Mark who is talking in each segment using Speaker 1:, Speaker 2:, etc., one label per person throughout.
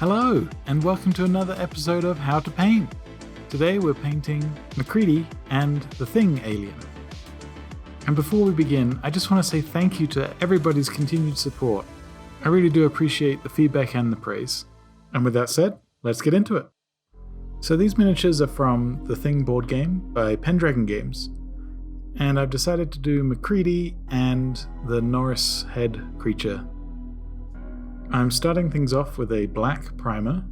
Speaker 1: Hello, and welcome to another episode of How to Paint. Today we're painting Macready and the Thing Alien. And before we begin, I just want to say thank you to everybody's continued support. I really do appreciate the feedback and the praise. And with that said, let's get into it. So these miniatures are from the Thing board game by Pendragon Games. And I've decided to do Macready and the Norris head creature. I'm starting things off with a black primer,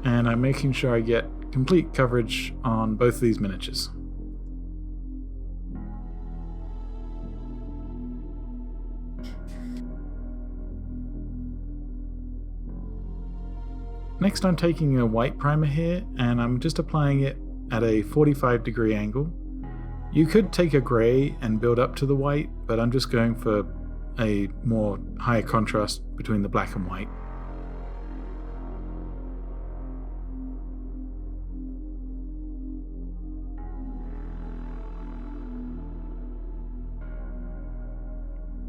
Speaker 1: and I'm making sure I get complete coverage on both of these miniatures. Next I'm taking a white primer here, and I'm just applying it at a 45-degree angle. You could take a grey and build up to the white, but I'm just going for a more higher contrast between the black and white.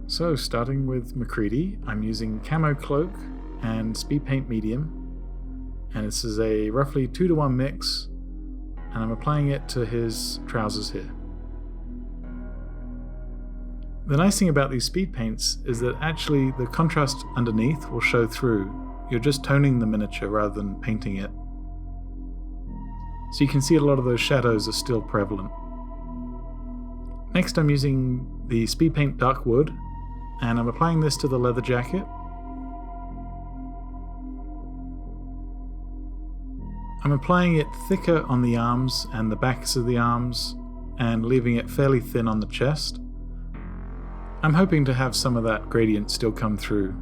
Speaker 1: So starting with Macready, I'm using Camo Cloak and Speedpaint Medium, and this is a roughly 2-to-1 mix, and I'm applying it to his trousers here. The nice thing about these speed paints is that actually the contrast underneath will show through. You're just toning the miniature rather than painting it. So you can see a lot of those shadows are still prevalent. Next I'm using the Speed Paint Dark Wood, and I'm applying this to the leather jacket. I'm applying it thicker on the arms and the backs of the arms, and leaving it fairly thin on the chest. I'm hoping to have some of that gradient still come through.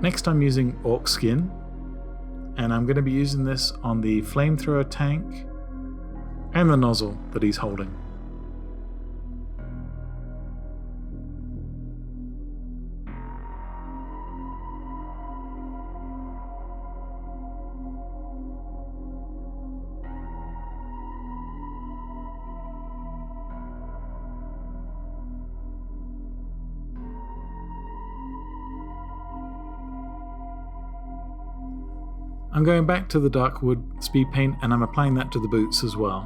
Speaker 1: Next I'm using Orc Skin, and I'm going to be using this on the flamethrower tank and the nozzle that he's holding. I'm going back to the dark wood speed paint, and I'm applying that to the boots as well.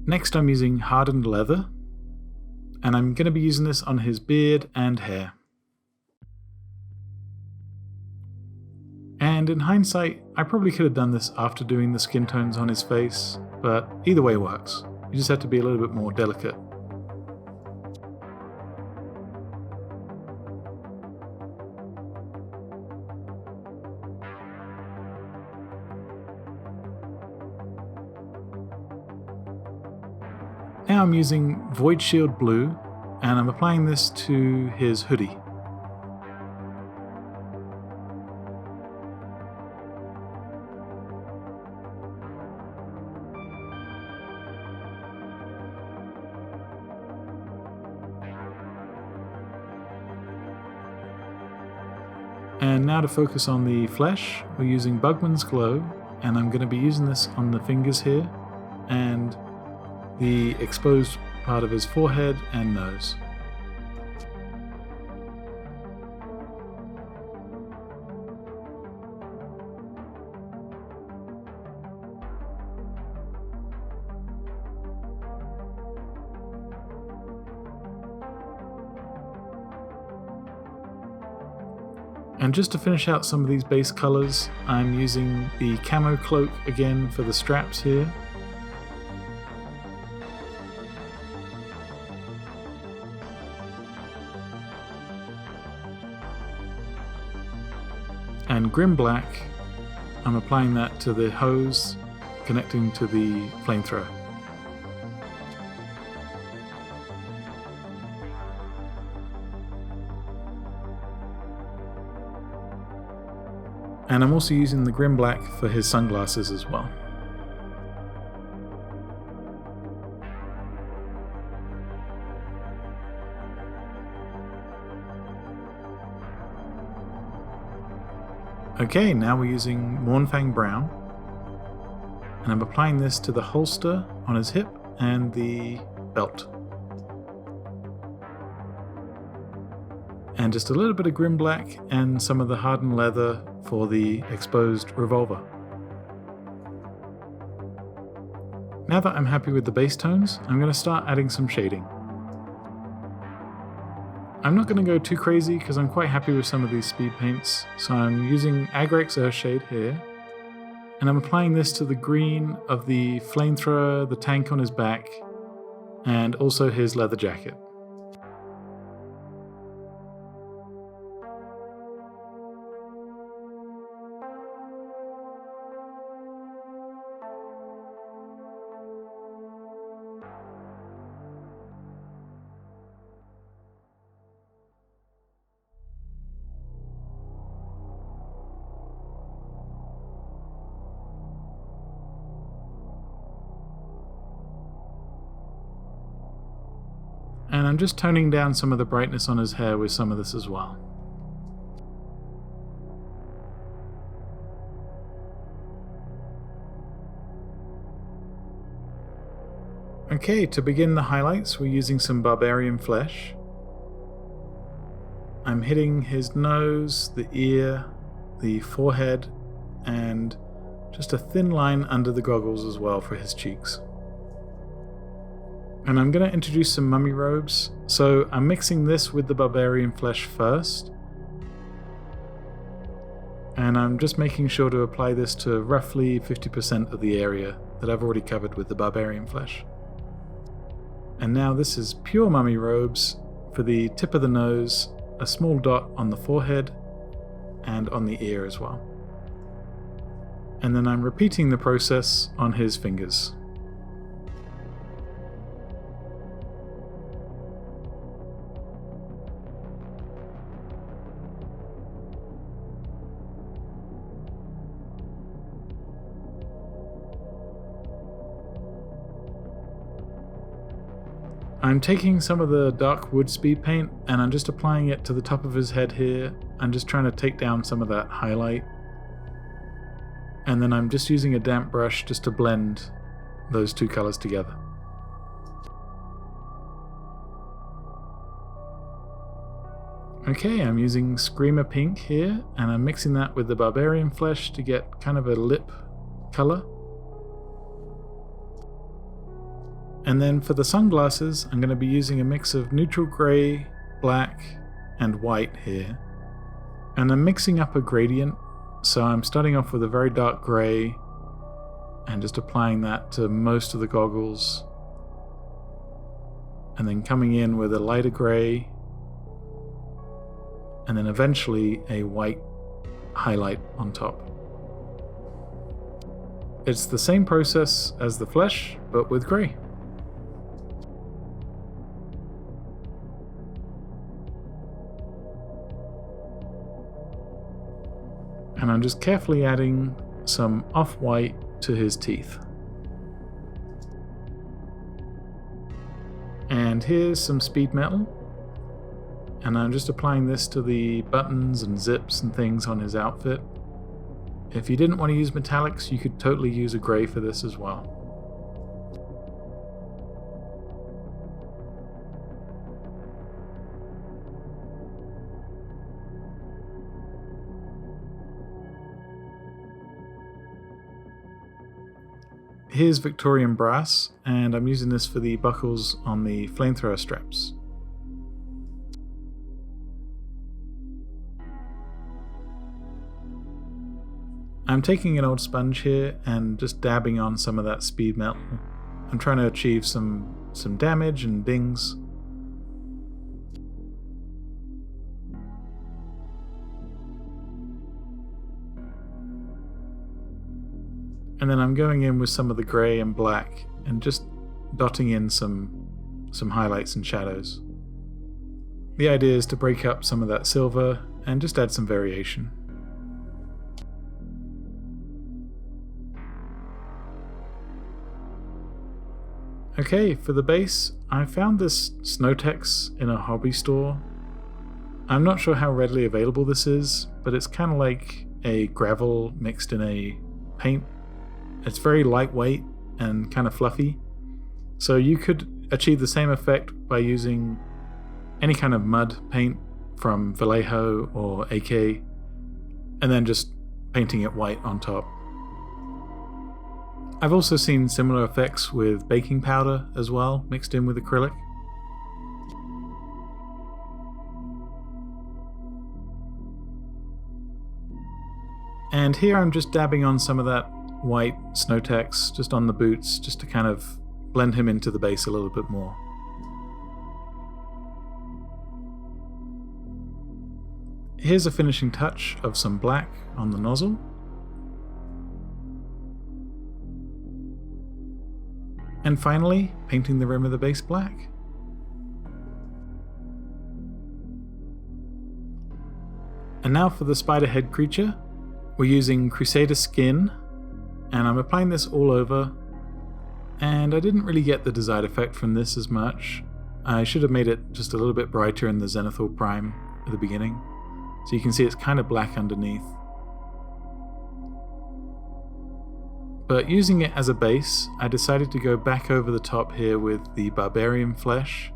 Speaker 1: Next I'm using hardened leather, and I'm going to be using this on his beard and hair. And in hindsight, I probably could have done this after doing the skin tones on his face, but either way works. You just have to be a little bit more delicate. Now I'm using Voidshield blue, and I'm applying this to his hoodie. And now to focus on the flesh, we're using Bugman's Glow, and I'm going to be using this on the fingers here, and the exposed part of his forehead and nose. And just to finish out some of these base colors, I'm using the Camo Cloak again for the straps here. And Grim Black, I'm applying that to the hose connecting to the flamethrower. And I'm also using the Grim Black for his sunglasses as well. Okay, now we're using Mournfang Brown, and I'm applying this to the holster on his hip and the belt. And just a little bit of Grim Black and some of the hardened leather for the exposed revolver. Now that I'm happy with the base tones, I'm going to start adding some shading. I'm not going to go too crazy because I'm quite happy with some of these speed paints, so I'm using Agrex Earthshade here, and I'm applying this to the green of the flamethrower, the tank on his back, and also his leather jacket. And I'm just toning down some of the brightness on his hair with some of this as well. Okay, to begin the highlights, we're using some Barbarian flesh. I'm hitting his nose, the ear, the forehead, and just a thin line under the goggles as well for his cheeks. And I'm going to introduce some mummy robes, so I'm mixing this with the Barbarian flesh first. And I'm just making sure to apply this to roughly 50% of the area that I've already covered with the Barbarian flesh. And now this is pure mummy robes for the tip of the nose, a small dot on the forehead, and on the ear as well. And then I'm repeating the process on his fingers. I'm taking some of the dark wood speed paint and I'm just applying it to the top of his head here. I'm just trying to take down some of that highlight. And then I'm just using a damp brush just to blend those two colors together. Okay, I'm using Screamer Pink here and I'm mixing that with the Barbarian flesh to get kind of a lip color. And then for the sunglasses, I'm going to be using a mix of neutral grey, black, and white here. And I'm mixing up a gradient, so I'm starting off with a very dark grey, and just applying that to most of the goggles. And then coming in with a lighter grey, and then eventually a white highlight on top. It's the same process as the flesh, but with grey. And I'm just carefully adding some off-white to his teeth. And here's some speed metal. And I'm just applying this to the buttons and zips and things on his outfit. If you didn't want to use metallics, you could totally use a grey for this as well. Here's Victorian brass, and I'm using this for the buckles on the flamethrower straps. I'm taking an old sponge here and just dabbing on some of that speed metal. I'm trying to achieve some damage and dings. And then I'm going in with some of the grey and black and just dotting in some highlights and shadows. The idea is to break up some of that silver and just add some variation. Okay, for the base, I found this Snowtex in a hobby store. I'm not sure how readily available this is, but it's kind of like a gravel mixed in a paint. It's very lightweight and kind of fluffy. So you could achieve the same effect by using any kind of mud paint from Vallejo or AK, and then just painting it white on top. I've also seen similar effects with baking powder as well, mixed in with acrylic. And here I'm just dabbing on some of that white snow text just on the boots, just to kind of blend him into the base a little bit more. Here's a finishing touch of some black on the nozzle. And finally, painting the rim of the base black. And now for the spider head creature. We're using Crusader skin, and I'm applying this all over, and I didn't really get the desired effect from this as much. I should have made it just a little bit brighter in the Zenithal Prime at the beginning, so you can see it's kind of black underneath. But using it as a base, I decided to go back over the top here with the Barbarian flesh.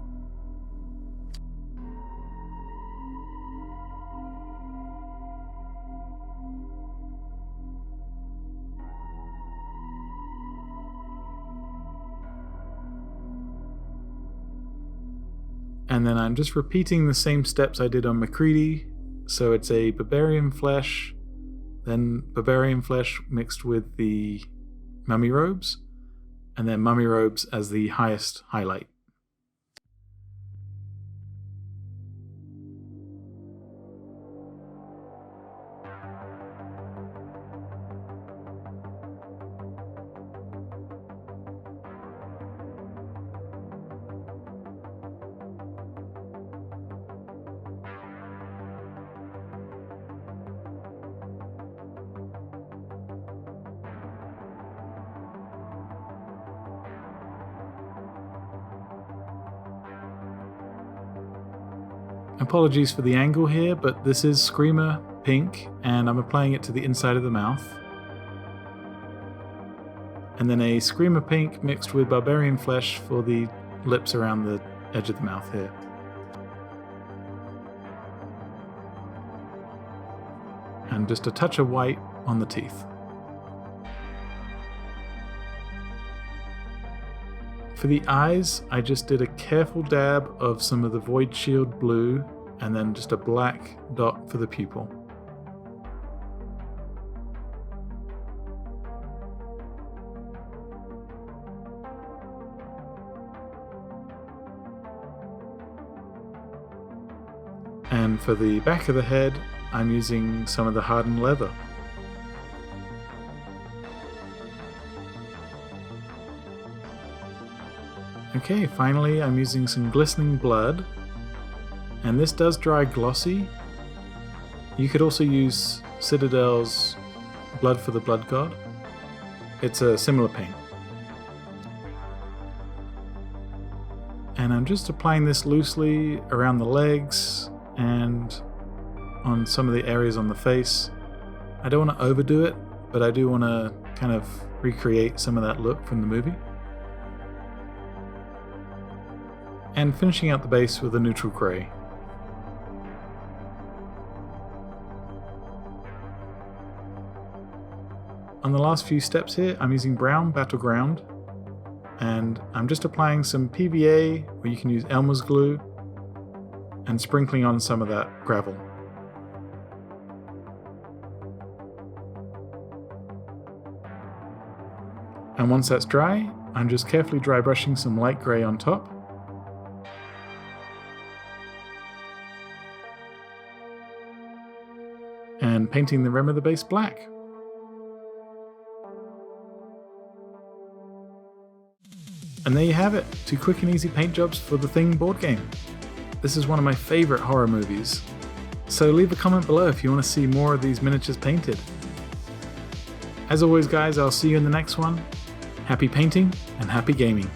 Speaker 1: And then I'm just repeating the same steps I did on Macready. So it's a Barbarian flesh, then Barbarian flesh mixed with the mummy robes, and then mummy robes as the highest highlight. Apologies for the angle here, but this is Screamer pink, and I'm applying it to the inside of the mouth. And then a Screamer pink mixed with Barbarian flesh for the lips around the edge of the mouth here. And just a touch of white on the teeth. For the eyes, I just did a careful dab of some of the Voidshield blue, and then just a black dot for the pupil. And for the back of the head, I'm using some of the hardened leather. Okay, finally I'm using some glistening blood, and this does dry glossy. You could also use Citadel's Blood for the Blood God. It's a similar paint. And I'm just applying this loosely around the legs and on some of the areas on the face. I don't want to overdo it, but I do want to kind of recreate some of that look from the movie. And finishing out the base with a neutral grey. On the last few steps here, I'm using brown battleground, and I'm just applying some PVA, or you can use Elmer's glue, and sprinkling on some of that gravel. And once that's dry, I'm just carefully dry brushing some light grey on top. And painting the rim of the base black. And there you have it, 2 quick and easy paint jobs for The Thing board game. This is one of my favourite horror movies, so leave a comment below if you want to see more of these miniatures painted. As always guys, I'll see you in the next one. Happy painting and happy gaming.